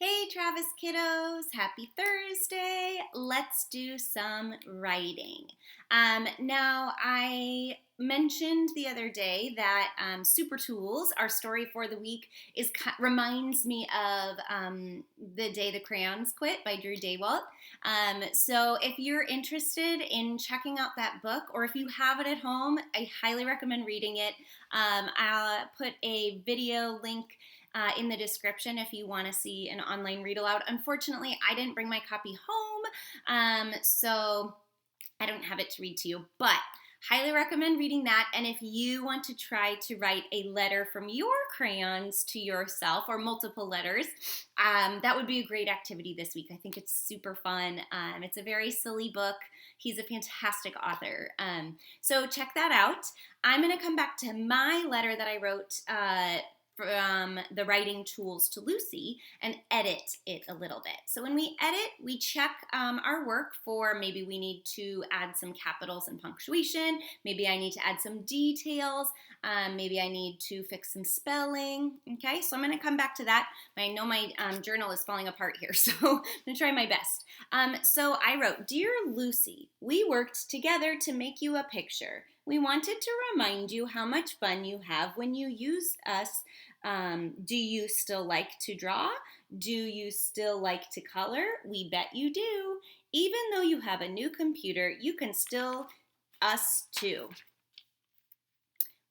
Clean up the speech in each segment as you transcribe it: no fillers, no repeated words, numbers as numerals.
Hey Travis kiddos, happy Thursday. Let's do some writing. Now, I mentioned the other day that Super Tools, our story for the week, reminds me of The Day the Crayons Quit by Drew Daywalt. So if you're interested in checking out that book, or if you have it at home, I highly recommend reading it. I'll put a video link in the description if you want to see an online read aloud. Unfortunately, I didn't bring my copy home, so I don't have it to read to you, but highly recommend reading that. And if you want to try to write a letter from your crayons to yourself, or multiple letters, that would be a great activity this week. I think it's super fun. It's a very silly book. He's a fantastic author. So check that out. I'm going to come back to my letter that I wrote from the writing tools to Lucy and edit it a little bit. So when we edit, we check our work for maybe we need to add some capitals and punctuation. Maybe I need to add some details. Maybe I need to fix some spelling. Okay, so I'm going to come back to that. I know my journal is falling apart here, so I'm going to try my best. So I wrote, "Dear Lucy, we worked together to make you a picture. We wanted to remind you how much fun you have when you use us. Do you still like to draw? Do you still like to color? We bet you do. Even though you have a new computer, you can still us too.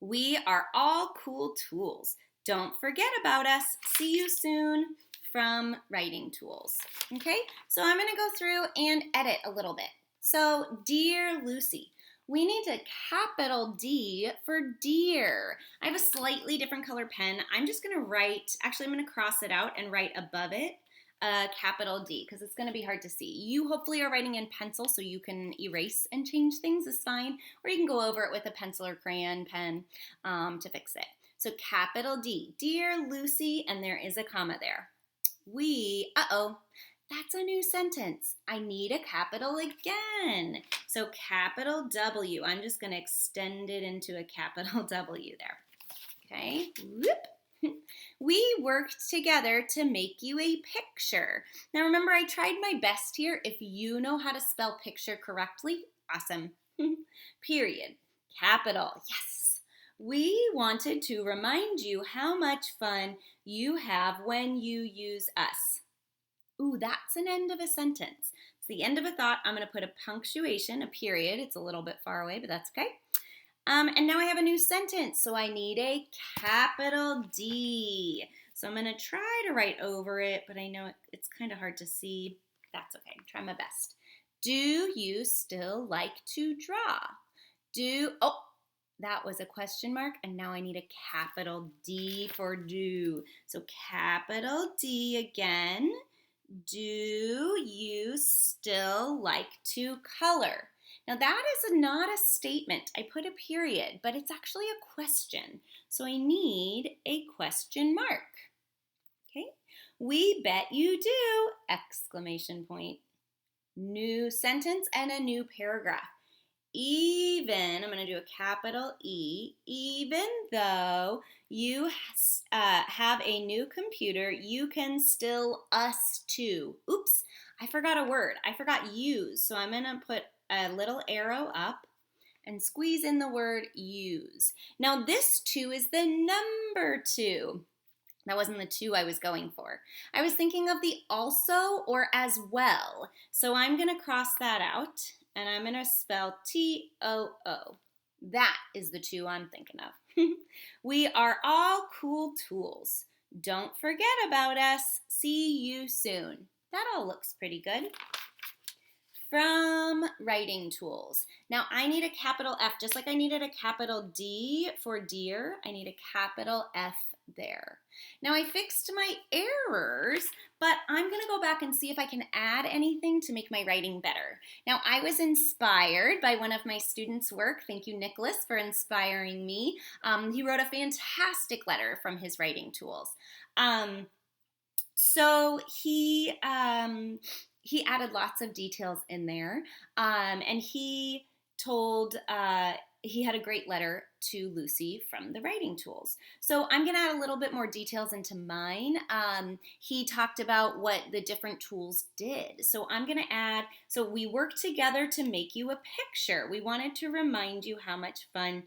We are all cool tools. Don't forget about us. See you soon." From Writing Tools. Okay, so I'm going to go through and edit a little bit. So, "Dear Lucy, we need a capital D for dear." I have a slightly different color pen. I'm just going to write, actually I'm going to cross it out and write above it a capital D because it's going to be hard to see. You hopefully are writing in pencil so you can erase and change things is fine, or you can go over it with a pencil or crayon pen to fix it. So capital D, "Dear Lucy," and there is a comma there. That's a new sentence. I need a capital again. So capital W, I'm just going to extend it into a capital W there. Okay, whoop. "We worked together to make you a picture." Now remember, I tried my best here. If you know how to spell picture correctly, awesome. Period. Capital, yes. "We wanted to remind you how much fun you have when you use us." Ooh, that's an end of a sentence. It's the end of a thought. I'm going to put a punctuation, a period. It's a little bit far away, but that's okay. And now I have a new sentence, so I need a capital D. So I'm going to try to write over it, but I know it's kind of hard to see. That's okay. Try my best. "Do you still like to draw? That was a question mark, and now I need a capital D for do. So capital D again. Do you still like to color?" Now that is not a statement. I put a period, but it's actually a question. So I need a question mark. Okay? "We bet you do!" Exclamation point. New sentence and a new paragraph. I'm going to do a capital E, "even though you have a new computer, you can still us too." Oops, I forgot a word. I forgot use. So I'm going to put a little arrow up and squeeze in the word use. Now this two is the number two. That wasn't the two I was going for. I was thinking of the also or as well. So I'm going to cross that out and I'm going to spell T-O-O. That is the two I'm thinking of. "We are all cool tools. Don't forget about us. See you soon." That all looks pretty good. From Writing Tools. Now I need a capital F, just like I needed a capital D for dear, I need a capital F there. Now I fixed my errors, but I'm going to go back and see if I can add anything to make my writing better. Now I was inspired by one of my students' work. Thank you, Nicholas, for inspiring me. He wrote a fantastic letter from his writing tools. So he added lots of details in there, and he told he had a great letter to Lucy from the writing tools. So I'm going to add a little bit more details into mine. He talked about what the different tools did. So I'm going to add, so we worked together to make you a picture. We wanted to remind you how much fun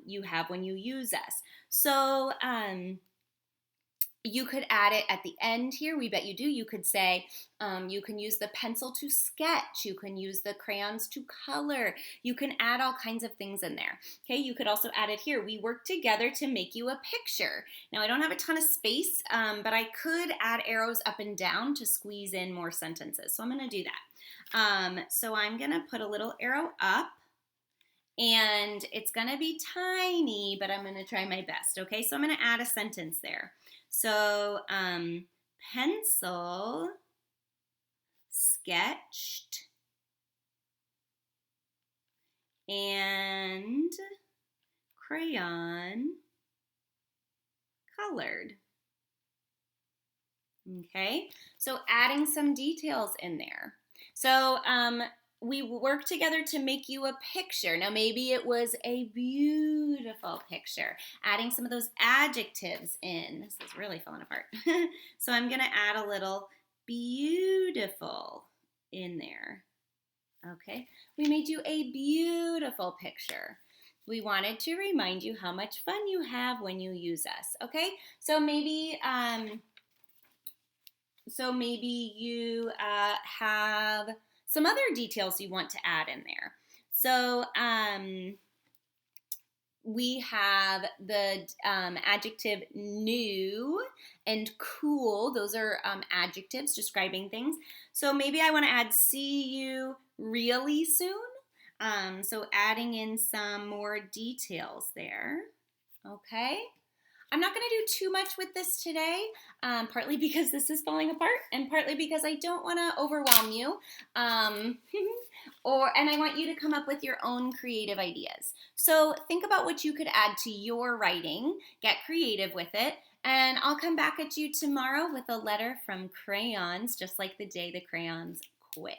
you have when you use us. So you could add it at the end here. We bet you do. You could say, you can use the pencil to sketch. You can use the crayons to color. You can add all kinds of things in there. Okay, you could also add it here. We work together to make you a picture. Now, I don't have a ton of space, but I could add arrows up and down to squeeze in more sentences. So I'm going to do that. So I'm going to put a little arrow up. And it's going to be tiny, but I'm going to try my best. Okay, so I'm going to add a sentence there. So, pencil sketched and crayon colored. Okay, so adding some details in there. So, we worked together to make you a picture. Now, maybe it was a beautiful picture. Adding some of those adjectives in. This is really falling apart. So I'm going to add a little beautiful in there. Okay, we made you a beautiful picture. We wanted to remind you how much fun you have when you use us. Okay, so maybe you have some other details you want to add in there. So we have the adjective new and cool. Those are adjectives describing things. So maybe I want to add see you really soon. So adding in some more details there. Okay. I'm not going to do too much with this today, partly because this is falling apart and partly because I don't want to overwhelm you and I want you to come up with your own creative ideas. So think about what you could add to your writing, get creative with it, and I'll come back at you tomorrow with a letter from crayons, just like the day the crayons quit.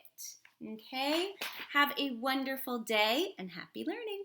Okay? Have a wonderful day and happy learning.